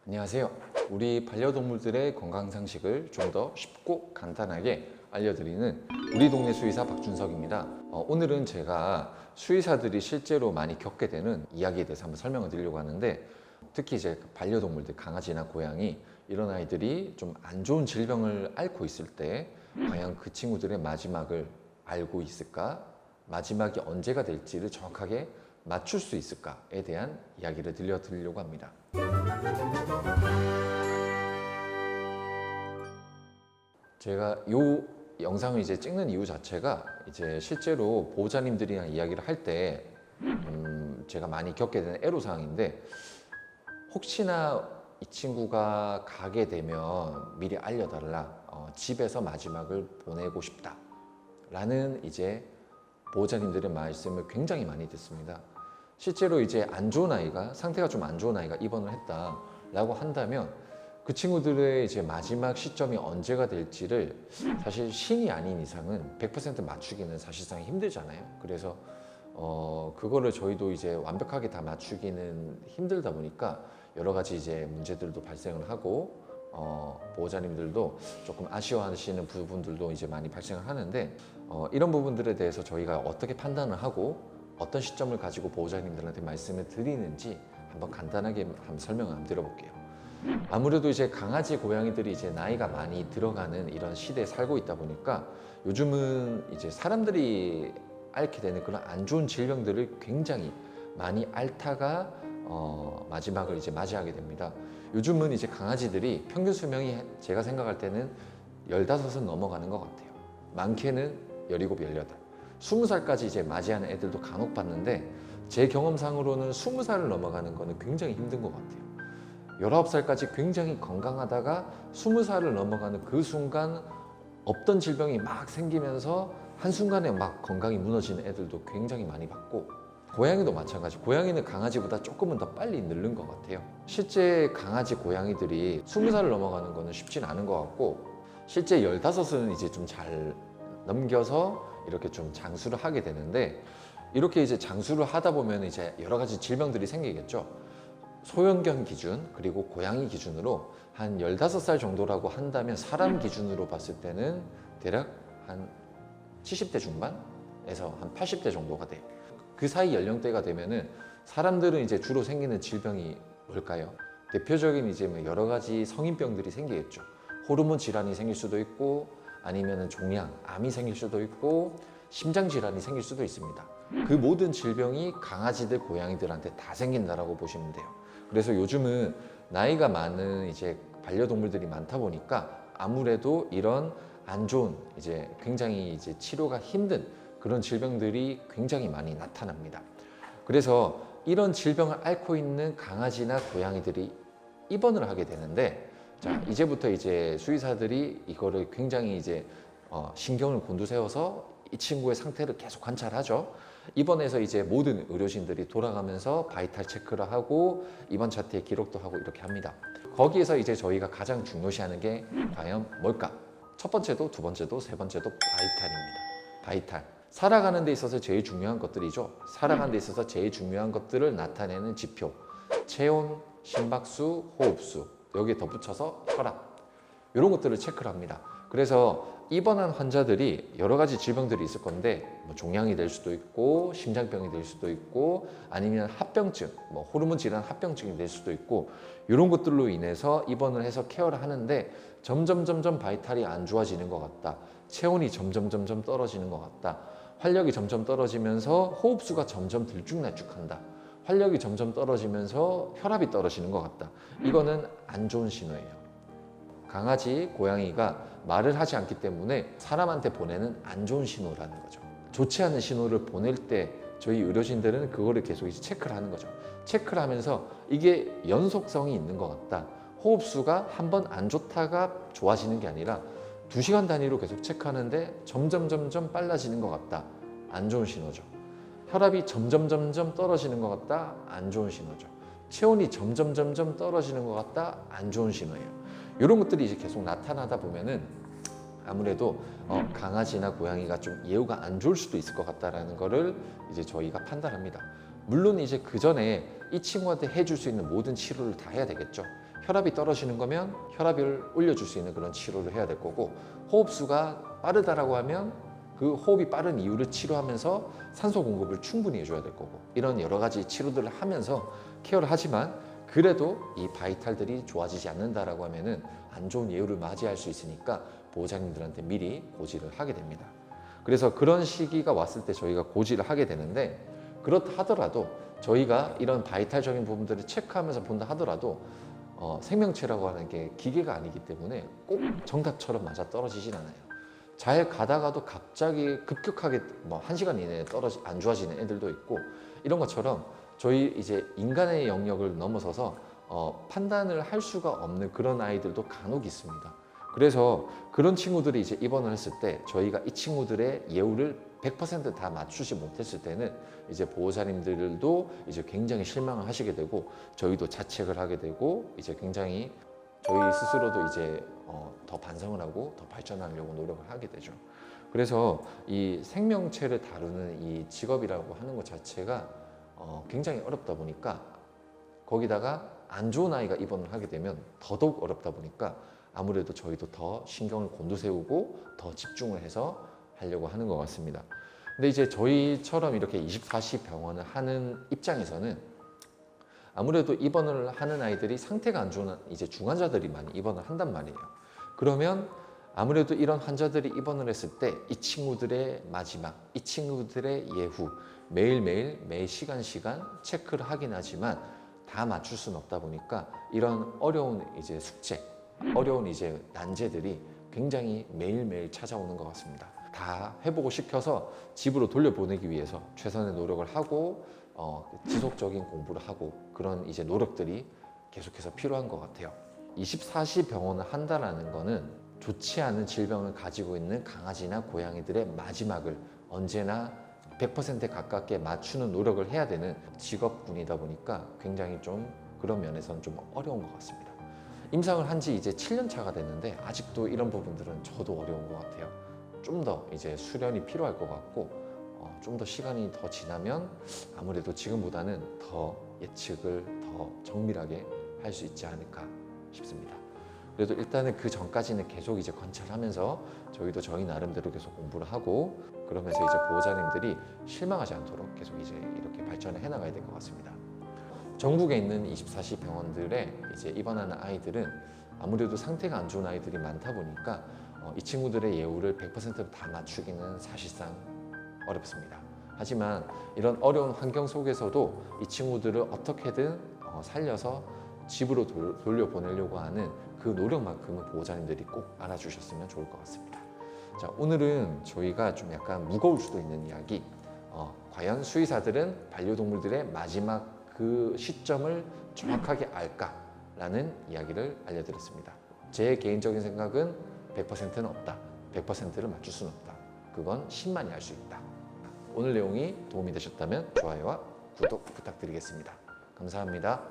안녕하세요. 우리 반려동물들의 건강 상식을 좀 더 쉽고 간단하게 알려드리는 우리 동네 수의사 박준석입니다. 오늘은 제가 수의사들이 실제로 많이 겪게 되는 이야기에 대해서 한번 설명을 드리려고 하는데, 특히 이제 반려동물들, 강아지나 고양이, 이런 아이들이 좀 안 좋은 질병을 앓고 있을 때 과연 그 친구들의 마지막을 알고 있을까? 마지막이 언제가 될지를 정확하게 맞출 수 있을까에 대한 이야기를 들려드리려고 합니다. 제가 이 영상을 이제 찍는 이유 자체가 이제 실제로 보호자님들이랑 이야기를 할 때 제가 많이 겪게 되는 애로사항인데, 혹시나 이 친구가 가게 되면 미리 알려달라, 집에서 마지막을 보내고 싶다 라는 이제 보호자님들의 말씀을 굉장히 많이 듣습니다. 실제로 이제 안 좋은 아이가, 상태가 좀 안 좋은 아이가 입원을 했다 라고 한다면 그 친구들의 이제 마지막 시점이 언제가 될지를 사실 신이 아닌 이상은 100% 맞추기는 사실상 힘들잖아요. 그래서 그거를 저희도 이제 완벽하게 다 맞추기는 힘들다 보니까 여러 가지 이제 문제들도 발생을 하고, 보호자님들도 조금 아쉬워하시는 부분들도 이제 많이 발생을 하는데, 이런 부분들에 대해서 저희가 어떻게 판단을 하고 어떤 시점을 가지고 보호자님들한테 말씀을 드리는지 한번 간단하게 한번 설명을 한번 드려볼게요. 아무래도 이제 강아지, 고양이들이 이제 나이가 많이 들어가는 이런 시대에 살고 있다 보니까 요즘은 이제 사람들이 앓게 되는 그런 안 좋은 질병들을 굉장히 많이 앓다가 마지막을 이제 맞이하게 됩니다. 요즘은 이제 강아지들이 평균 수명이 제가 생각할 때는 15은 넘어가는 것 같아요. 많게는 17, 18, 20살까지 이제 맞이하는 애들도 간혹 봤는데, 제 경험상으로는 20살을 넘어가는 거는 굉장히 힘든 것 같아요. 19살까지 굉장히 건강하다가 20살을 넘어가는 그 순간 없던 질병이 막 생기면서 한순간에 막 건강이 무너지는 애들도 굉장히 많이 봤고, 고양이도 마찬가지. 고양이는 강아지보다 조금은 더 빨리 늙는 것 같아요. 실제 강아지, 고양이들이 20살을 넘어가는 거는 쉽진 않은 것 같고, 실제 15은 이제 좀 잘 넘겨서 이렇게 좀 장수를 하게 되는데, 이렇게 이제 장수를 하다 보면 이제 여러 가지 질병들이 생기겠죠. 소형견 기준, 그리고 고양이 기준으로 한 15살 정도라고 한다면 사람 기준으로 봤을 때는 대략 한 70대 중반에서 한 80대 정도가 돼요. 그 사이 연령대가 되면은 사람들은 이제 주로 생기는 질병이 뭘까요? 대표적인 이제 뭐 여러 가지 성인병들이 생기겠죠. 호르몬 질환이 생길 수도 있고, 아니면은 종양, 암이 생길 수도 있고, 심장 질환이 생길 수도 있습니다. 그 모든 질병이 강아지들, 고양이들한테 다 생긴다라고 보시면 돼요. 그래서 요즘은 나이가 많은 이제 반려동물들이 많다 보니까 아무래도 이런 안 좋은, 이제 굉장히 이제 치료가 힘든 그런 질병들이 굉장히 많이 나타납니다. 그래서 이런 질병을 앓고 있는 강아지나 고양이들이 입원을 하게 되는데, 자, 이제부터 이제 수의사들이 이거를 굉장히 이제 신경을 곤두세워서 이 친구의 상태를 계속 관찰하죠. 입원해서 이제 모든 의료진들이 돌아가면서 바이탈 체크를 하고 입원 차트에 기록도 하고 이렇게 합니다. 거기에서 이제 저희가 가장 중요시하는 게 과연 뭘까? 첫 번째도, 두 번째도, 세 번째도 바이탈입니다. 바이탈. 살아가는 데 있어서 제일 중요한 것들이죠. 살아가는 데 있어서 제일 중요한 것들을 나타내는 지표. 체온, 심박수, 호흡수, 여기에 덧붙여서 혈압, 이런 것들을 체크를 합니다. 그래서 입원한 환자들이 여러 가지 질병들이 있을 건데, 뭐 종양이 될 수도 있고, 심장병이 될 수도 있고, 아니면 합병증, 뭐 호르몬 질환 합병증이 될 수도 있고, 이런 것들로 인해서 입원을 해서 케어를 하는데, 점점 바이탈이 안 좋아지는 것 같다. 체온이 점점 떨어지는 것 같다. 활력이 점점 떨어지면서 호흡수가 점점 들쭉날쭉한다. 활력이 점점 떨어지면서 혈압이 떨어지는 것 같다. 이거는 안 좋은 신호예요. 강아지, 고양이가 말을 하지 않기 때문에 사람한테 보내는 안 좋은 신호라는 거죠. 좋지 않은 신호를 보낼 때 저희 의료진들은 그거를 계속 이제 체크를 하는 거죠. 체크를 하면서 이게 연속성이 있는 것 같다. 호흡수가 한 번 안 좋다가 좋아지는 게 아니라 2시간 단위로 계속 체크하는데 점점 빨라지는 것 같다. 안 좋은 신호죠. 혈압이 점점 떨어지는 것 같다. 안 좋은 신호죠. 체온이 점점 떨어지는 것 같다. 안 좋은 신호예요. 이런 것들이 이제 계속 나타나다 보면은 아무래도 강아지나 고양이가 좀 예후가 안 좋을 수도 있을 것 같다라는 거를 이제 저희가 판단합니다. 물론 이제 그 전에 이 친구한테 해줄 수 있는 모든 치료를 다 해야 되겠죠. 혈압이 떨어지는 거면 혈압을 올려줄 수 있는 그런 치료를 해야 될 거고, 호흡수가 빠르다라고 하면 그 호흡이 빠른 이유를 치료하면서 산소 공급을 충분히 해줘야 될 거고, 이런 여러 가지 치료들을 하면서 케어를 하지만 그래도 이 바이탈들이 좋아지지 않는다라고 하면은 안 좋은 예후를 맞이할 수 있으니까 보호자님들한테 미리 고지를 하게 됩니다. 그래서 그런 시기가 왔을 때 저희가 고지를 하게 되는데, 그렇다 하더라도 저희가 이런 바이탈적인 부분들을 체크하면서 본다 하더라도 생명체라고 하는 게 기계가 아니기 때문에 꼭 정답처럼 맞아 떨어지진 않아요. 잘 가다가도 갑자기 급격하게 뭐 1시간 이내에 안 좋아지는 애들도 있고, 이런 것처럼 저희 이제 인간의 영역을 넘어서서 판단을 할 수가 없는 그런 아이들도 간혹 있습니다. 그래서 그런 친구들이 이제 입원을 했을 때 저희가 이 친구들의 예후를 100% 다 맞추지 못했을 때는 이제 보호자님들도 이제 굉장히 실망을 하시게 되고, 저희도 자책을 하게 되고, 이제 굉장히 저희 스스로도 이제 더 반성을 하고 더 발전하려고 노력을 하게 되죠. 그래서 이 생명체를 다루는 이 직업이라고 하는 것 자체가 굉장히 어렵다 보니까, 거기다가 안 좋은 아이가 입원을 하게 되면 더더욱 어렵다 보니까 아무래도 저희도 더 신경을 곤두세우고 더 집중을 해서 하려고 하는 것 같습니다. 근데 이제 저희처럼 이렇게 24시 병원을 하는 입장에서는 아무래도 입원을 하는 아이들이 상태가 안 좋은 이제 중환자들이 많이 입원을 한단 말이에요. 그러면 아무래도 이런 환자들이 입원을 했을 때 이 친구들의 마지막, 이 친구들의 예후, 매일매일 매 시간 체크를 하긴 하지만 다 맞출 수는 없다 보니까 이런 어려운 이제 숙제, 어려운 이제 난제들이 굉장히 매일매일 찾아오는 것 같습니다. 다 해보고 싶어서 집으로 돌려보내기 위해서 최선의 노력을 하고 지속적인 공부를 하고, 그런 이제 노력들이 계속해서 필요한 것 같아요. 24시 병원을 한다라는 거는 좋지 않은 질병을 가지고 있는 강아지나 고양이들의 마지막을 언제나 100% 가깝게 맞추는 노력을 해야 되는 직업군이다 보니까 굉장히 좀 그런 면에서는 좀 어려운 것 같습니다. 임상을 한 지 이제 7년 차가 됐는데 아직도 이런 부분들은 저도 어려운 것 같아요. 좀 더 이제 수련이 필요할 것 같고, 좀 더 시간이 더 지나면 아무래도 지금보다는 더 예측을 더 정밀하게 할 수 있지 않을까 싶습니다. 그래도 일단은 그 전까지는 계속 이제 관찰하면서 저희도 저희 나름대로 계속 공부를 하고, 그러면서 이제 보호자님들이 실망하지 않도록 계속 이제 이렇게 발전을 해나가야 될 것 같습니다. 전국에 있는 24시 병원들에 이제 입원하는 아이들은 아무래도 상태가 안 좋은 아이들이 많다 보니까 이 친구들의 예후를 100%다 맞추기는 사실상 어렵습니다. 하지만 이런 어려운 환경 속에서도 이 친구들을 어떻게든 살려서 집으로 돌려보내려고 하는 그 노력만큼은 보호자님들이 꼭 알아주셨으면 좋을 것 같습니다. 자, 오늘은 저희가 좀 약간 무거울 수도 있는 이야기, 과연 수의사들은 반려동물들의 마지막 그 시점을 정확하게 알까라는 이야기를 알려드렸습니다. 제 개인적인 생각은 100%는 없다. 100%를 맞출 수는 없다. 그건 신만이 알 수 있다. 오늘 내용이 도움이 되셨다면 좋아요와 구독 부탁드리겠습니다. 감사합니다.